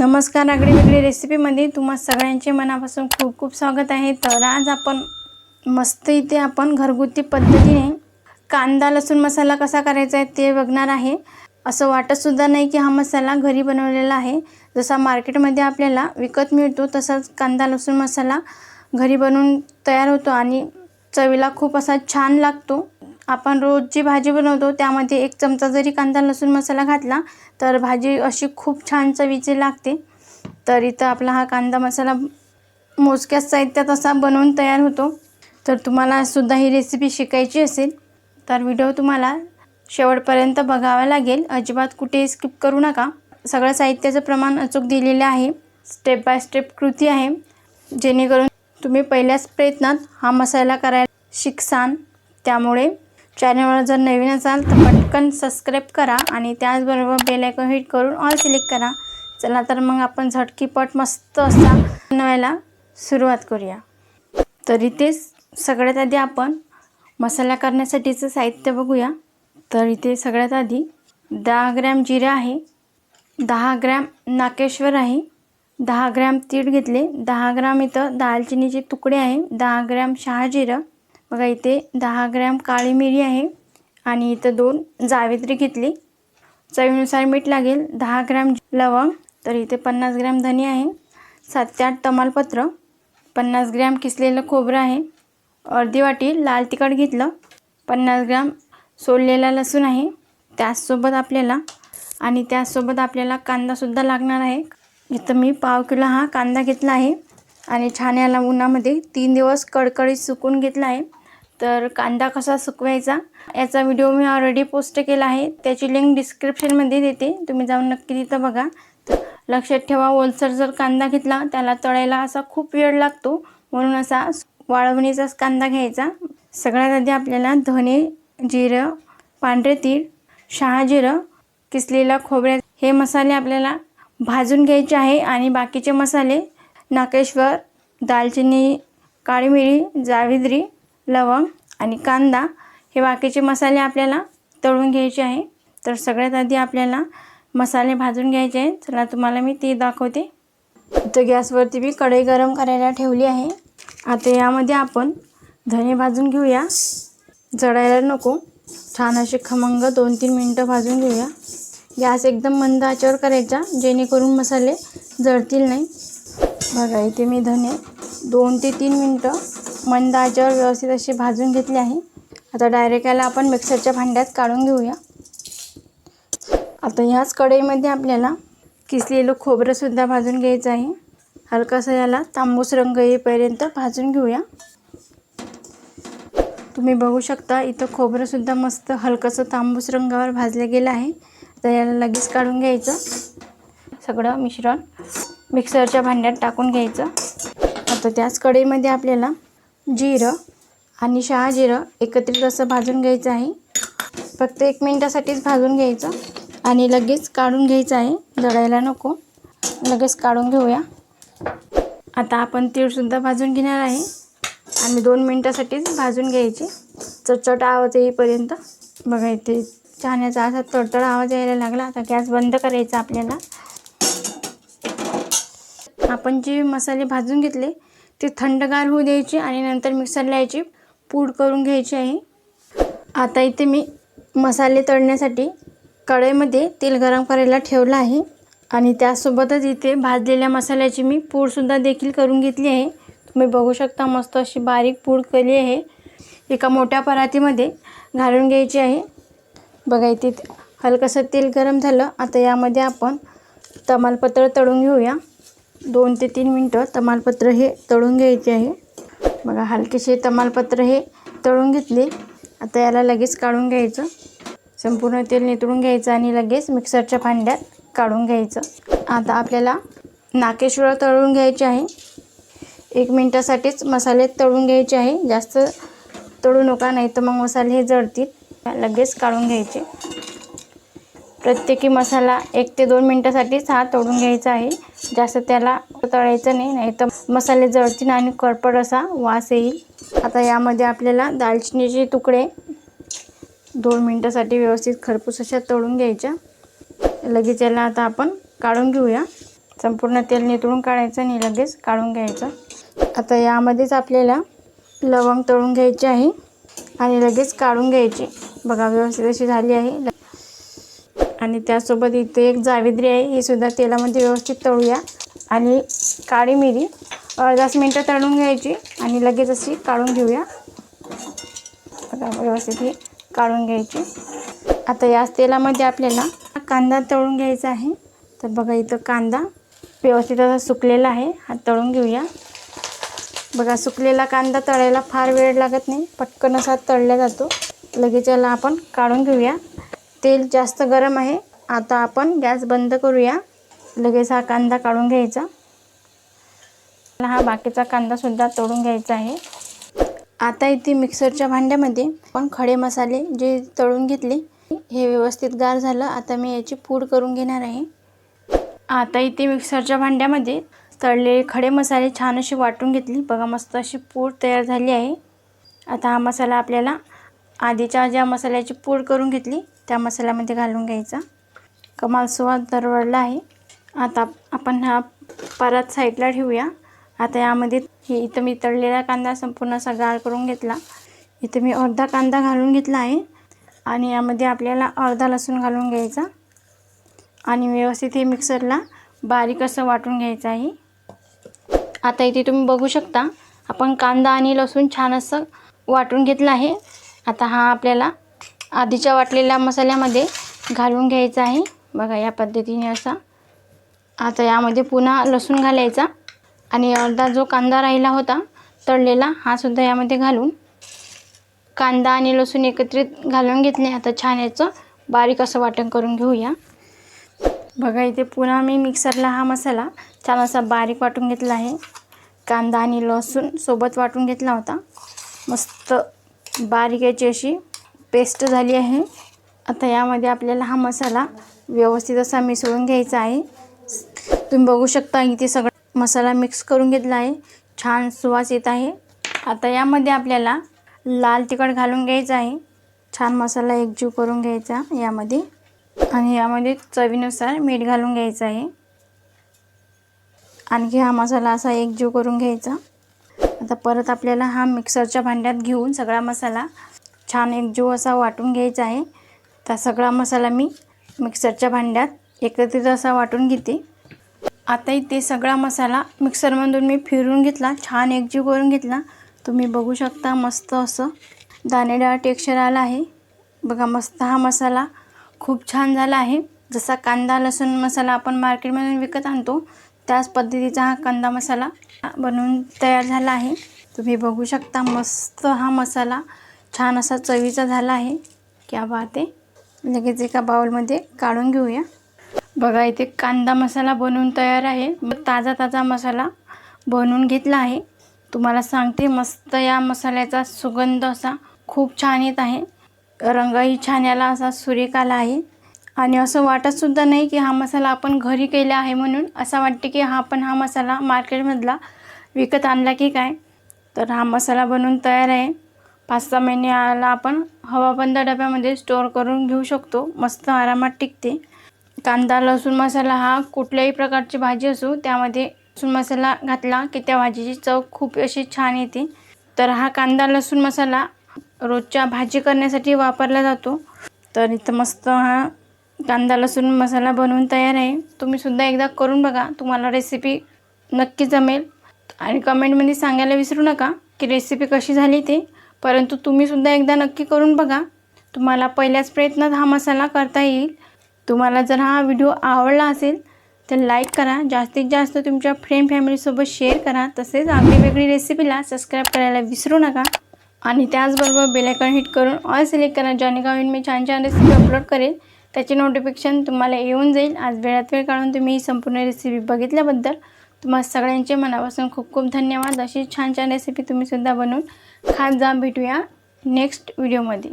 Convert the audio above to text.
नमस्कार, आगळी वेगळी रेसिपीमध्ये तुम्हा सगळ्यांचे मनापासून खूप खूप स्वागत आहे। तर आज आपण मस्त इथे आपण घरगुती पद्धतीने कांदा लसूण मसाला कसा करायचा आहे ते बघणार आहे। असं वाटत सुद्धा नाही की हा मसाला घरी बनवलेला आहे। जसा मार्केटमध्ये आपल्याला विकत मिळतो तसाच कांदा लसूण मसाला घरी बनवून तयार होतो आणि चवीला खूप असा छान लागतो। आपण रोज जी भाजी बनवतो त्यामध्ये एक चमचा जरी कांदा लसूण मसाला घातला तर भाजी अशी खूप छान चवीची लागते। तर इथं आपला हा कांदा मसाला मोजक्या साहित्यात असा बनवून तयार होतो। तर तुम्हाला सुद्धा ही रेसिपी शिकायची असेल तर व्हिडिओ तुम्हाला शेवटपर्यंत बघावा लागेल, अजिबात कुठे स्किप करू नका। सगळं साहित्याचं प्रमाण अचूक दिलेले आहे, स्टेप बाय स्टेप कृती आहे, जेणेकरून तुम्ही पहिल्याच प्रयत्नात हा मसाला करायला शिकसान। त्यामुळे चॅनलवर जर नवीन असाल तर पटकन सबस्क्राइब करा आणि त्याचबरोबर बेल आयकॉन हिट करून ऑल सिलेक्ट करा। चला तर मग आपण झटकीपट मस्त असा बनवायला सुरुवात करूया। तर इथे सगळ्यात आधी आपण मसाला करण्यासाठीचं साहित्य बघूया। तर इथे सगळ्यात आधी 10 ग्रॅम जिरे आहे, 10 ग्रॅम नाकेश्वर आहे, 10 ग्रॅम तीळ घेतले, 10 ग्रॅम इथं दालचिनीचे तुकडे आहे, 10 ग्रॅम शहाजिरं, बघा इथे 10 ग्रॅम काळी मिरी आहे आणि इथं 2 जावित्री घेतली, चवीनुसार मीठ लागेल, 10 ग्रॅम लवंग, तर इथे 50 ग्रॅम धने आहे, 7 ते 8 तमालपत्र, 50 ग्रॅम किसलेलं खोबरं आहे, अर्धी वाटी लाल तिखट घेतलं, 50 ग्रॅम सोललेला लसूण आहे, त्याचसोबत आपल्याला कांदासुद्धा लागणार आहे। इथं मी पाव किलो हा कांदा घेतला आहे आणि छान याला उन्हामध्ये 3 दिवस कडकडीत सुकून घेतला आहे। तर कांदा कसा सुकवायचा याचा व्हिडिओ मी ऑलरेडी पोस्ट केला आहे, त्याची लिंक डिस्क्रिप्शनमध्ये देते, तुम्ही जाऊन नक्की तिथं बघा। तर लक्षात ठेवा, ओलसर जर कांदा घेतला त्याला तळायला असा खूप वेळ लागतो, म्हणून असा वाळवणीचाच कांदा घ्यायचा। सगळ्यात आधी आपल्याला धने, जिरं, पांढरे तीळ, शहाजिरं, किसलेला खोबऱ्या हे मसाले आपल्याला भाजून घ्यायचे आहे आणि बाकीचे मसाले नाकेश्वर, दालचिनी, काळी मिरी, जावित्री, लवंग आणि कांदा हे बाकीचे मसाले आपल्याला तळून घ्यायचे आहे। तर सगळ्यात आधी आपल्याला मसाले भाजून घ्यायचे आहेत, चला तुम्हाला मी ते दाखवते। इथं गॅसवरती मी कढई गरम करायला ठेवली आहे। आता यामध्ये आपण धने भाजून घेऊया, जळायला नको, छान असे खमंग 2-3 मिनटं भाजून घेऊया। गॅस एकदम मंद आचेवर करायचा जेणेकरून मसाले जळतील नाही। बघा इथे मी धने 2 ते 3 मिनटं मंद आचेवर व्यवस्थित असे भाजून घेतले आहे। आता डायरेक्ट याला आपण मिक्सरच्या भांड्यात काढून घेऊया। आता ह्याच कढईमध्ये आपल्याला किसलेलं खोबरंसुद्धा भाजून घ्यायचं आहे, हलकासा याला तांबूस रंग येईपर्यंत भाजून घेऊया। तुम्ही बघू शकता इथं खोबरंसुद्धा मस्त हलकंसं तांबूस रंगावर भाजलं गेलं आहे। तर याला लगेच काढून घ्यायचं, सगळं मिश्रण मिक्सरच्या भांड्यात टाकून घ्यायचं। आता त्याच कढईमध्ये आपल्याला जिरं आणि शहाजिरं एकत्रित असं भाजून घ्यायचं आहे, फक्त 1 मिनिटासाठीच भाजून घ्यायचं आणि लगेच काढून घ्यायचं आहे, जळायला नको, लगेच काढून घेऊया। आता आपण तीळसुद्धा भाजून घेणार आहे आणि 2 मिनिटासाठीच भाजून घ्यायचे, चटचट आवाज येईपर्यंत। बघा इथे छान याचा असा तडतड आवाज यायला लागला। आता गॅस बंद करायचा आपल्याला। आपण जे मसाले भाजून घेतले ते थंडगार होऊ द्यायचे आणि नंतर मिक्सरला याची पूड करून घ्यायची आहे। आता इथे मी मसाले तळण्यासाठी कढईमध्ये तेल गरम करायला ठेवलं आहे आणि त्यासोबतच इथे भाजलेल्या मसाल्याची मी पूडसुद्धा देखील करून घेतली आहे। तुम्ही बघू शकता मस्त अशी बारीक पूड केली आहे, एका मोठ्या परातीमध्ये घालून घ्यायची आहे। बघा इथे हलकंसं तेल गरम झालं। आता यामध्ये आपण तमालपत्र तळून घेऊया, 2 ते 3 मिनटं तमालपत्र हे तळून घ्यायचे आहे। बघा हलकेसे तमालपत्र हे तळून घेतले। आता याला लगेच काढून घ्यायचं, संपूर्ण तेल नितळून घ्यायचं आणि लगेच मिक्सरच्या भांड्यात काढून घ्यायचं। आता आपल्याला नाकेश्वर तळून घ्यायचे आहे, 1 मिनिटासाठीच मसाले तळून घ्यायचे आहे, जास्त तळू नका नाही तर मग मसाले हे जळतील। लगेच काढून घ्यायचे, प्रत्येकी मसाला 1 ते 2 मिनिटासाठीच हा तळून घ्यायचा आहे, जास्त त्याला तळायचं नाही, नाही तर मसाले जळतील आणि करपट असा वास येईल। आता यामध्ये आपल्याला दालचिनीचे तुकडे 2 मिनिटासाठी व्यवस्थित खरपूस अशा तळून घ्यायच्या। लगेच याला आता आपण काढून घेऊया। संपूर्ण तेल नितळून काढायचं आणि लगेच काढून घ्यायचं. आता यामध्येच आपल्याला लवंग तळून घ्यायची आहे आणि लगेच काढून घ्यायची. बघा व्यवस्थित अशी झाली आहे. आणि त्यासोबत इथे एक जावित्री आहे, ही सुद्धा तेलामध्ये व्यवस्थित तळूया. आणि काळी मिरी अर्धा मिनटं तळून घ्यायची आणि लगेच अशी काढून घेऊया. बघा व्यवस्थित ही काढून घ्यायची. आता याच तेलामध्ये आपल्याला कांदा तळून घ्यायचा आहे. तर बघा इथं कांदा व्यवस्थित असा सुकलेला आहे, हा तळून घेऊया. बघा सुकलेला कांदा तळायला फार वेळ लागत नाही, पटकन असा तळला जातो. लगेच याला आपण काढून घेऊया. तेल जास्त गरम आहे. आता आपण गॅस बंद करूया. लगेच हा कांदा काढून घ्यायचा. हा बाकीचा कांदा सुद्धा तळून घ्यायचा आहे. आता इथे मिक्सरच्या भांड्यामध्ये आपण खडे मसाले जे तळून घेतले हे व्यवस्थित गार झालं. आता मी याची पूड करून घेणार आहे. आता इथे मिक्सरच्या भांड्यामध्ये तळलेले खडे मसाले छान अशी वाटून घेतली. बघा मस्त अशी पूड तयार झाली आहे. आता हा मसाला आपल्याला आधीच्या ज्या मसाल्याची पूड करून घेतली त्या मसाल्यामध्ये घालून घ्यायचा. कमाल स्वाद दरवळला आहे. आता आपण हा परत साईडला ठेवूया. आता यामध्ये इथं मी तळलेला कांदा संपूर्ण असा गार करून घेतला. इथे मी अर्धा कांदा घालून घेतला आहे आणि यामध्ये आपल्याला अर्धा लसूण घालून घ्यायचा आणि व्यवस्थित हे मिक्सरला बारीक असं वाटून घ्यायचं आहे. आता इथे तुम्ही बघू शकता आपण कांदा आणि लसूण छान असं वाटून घेतलं आहे. आता हा आपल्याला आधीच्या वाटलेल्या मसाल्यामध्ये घालून घ्यायचा आहे. बघा या पद्धतीने असा. आता यामध्ये पुन्हा लसूण घालायचा आणि अर्धा जो कांदा राहिला होता तळलेला हा सुद्धा यामध्ये घालून कांदा आणि लसूण एकत्रित घालून घेतले. आता छान याचं बारीक असं वाटण करून घेऊया. बघा इथे पुन्हा मी मिक्सरला हा मसाला छान असा बारीक वाटून घेतला आहे. कांदा आणि लसूण सोबत वाटून घेतला होता. मस्त बारीक याची अशी पेस्ट झाली आहे. आता यामध्ये आपल्याला हा मसाला व्यवस्थित असा मिसळून घ्यायचा आहे. तुम्ही बघू शकता इथे सगळा मसाला मिक्स करून घेतला आहे. छान सुवास येत आहे. आता यामध्ये आपल्याला लाल तिखट घालून घ्यायचं आहे. छान मसाला एकजीव करून घ्यायचा यामध्ये आणि यामध्ये चवीनुसार मीठ घालून घ्यायचं आहे. आणखी हा मसाला असा एकजीव करून घ्यायचा. आता परत आपल्याला हा मिक्सरच्या भांड्यात घेऊन सगळा मसाला छान एकजीव असा वाटून घ्यायचा आहे. तर सगळा मसाला मी मिक्सरच्या भांड्यात एकत्रित असा वाटून घेते. आता इथे सगळा मसाला मिक्सरमधून मी फिरून घेतला, छान एकजीव करून घेतला. तुम्ही बघू शकता मस्त असं दाणेदार टेक्स्चर आलं आहे. बघा मस्त हा मसाला खूप छान झाला आहे. जसा कांदा लसूण मसाला आपण मार्केटमधून विकत आणतो त्याच पद्धतीचा हा कांदा मसाला बनवून तयार झाला आहे. तुम्ही बघू शकता मस्त हा मसाला छान असा चवीचा झाला आहे. क्या बात आहे. लगेच एका बाउलमध्ये काढून घेऊया. बघा इथे कांदा मसाला बनवून तयार आहे. ताजा ताजा मसाला बनवून घेतला आहे. तुम्हाला सांगते मस्त या मसाल्याचा सुगंध असा खूप छान येत आहे. रंगही छान याला असा सुरेख आला आहे आणि असं वाटतसुद्धा नाही की हा मसाला आपण घरी केला आहे म्हणून. असं वाटते की हा मसाला मार्केटमधला विकत आणला की काय. तर हा मसाला बनवून तयार आहे. 5-6 महिने याला आपण हवाबंद डब्यामध्ये स्टोअर करून घेऊ शकतो. मस्त आरामात टिकते. कांदा लसूण मसाला हा कुठल्याही प्रकारची भाजी असो त्यामध्ये लसूण मसाला घातला की त्या भाजीची चव खूप अशी छान येते. तर हा कांदा लसूण मसाला रोजच्या भाजी करण्यासाठी वापरला जातो. तर इथं मस्त हा कांदा लसूण मसाला बनवून तयार आहे. तुम्ही सुद्धा एकदा करून बघा. तुम्हाला रेसिपी नक्की जमेल आणि कमेंटमध्ये सांगायला विसरू नका की रेसिपी कशी झाली ते. परंतु तुम्ही सुद्धा एकदा नक्की करून बघा. तुम्हाला पहिल्याच प्रयत्नात हा मसाला करता येईल. तुम्हाला जर हा व्हिडिओ आवडला असेल तर लाईक करा. जास्तीत जास्त तुमच्या फ्रेंड फॅमिलीसोबत शेअर करा. तसेच आपली वेगळी रेसिपीला सबस्क्राईब करायला विसरू नका आणि त्याचबरोबर बेल आयकॉन हिट करून ऑल सिलेक्ट करा. जेणेकरून मी छान छान रेसिपी अपलोड करेल त्याचे नोटिफिकेशन तुम्हाला येऊन जाईल. आज वेळात वेळ काढून तुम्ही ही संपूर्ण रेसिपी बघितल्याबद्दल तुम्हा सगळ्यांचे मनापासून खूप खूप धन्यवाद. अशी छान छान रेसिपी तुम्ही सुद्धा बनवून खात जा. भेटूया नेक्स्ट व्हिडिओमध्ये.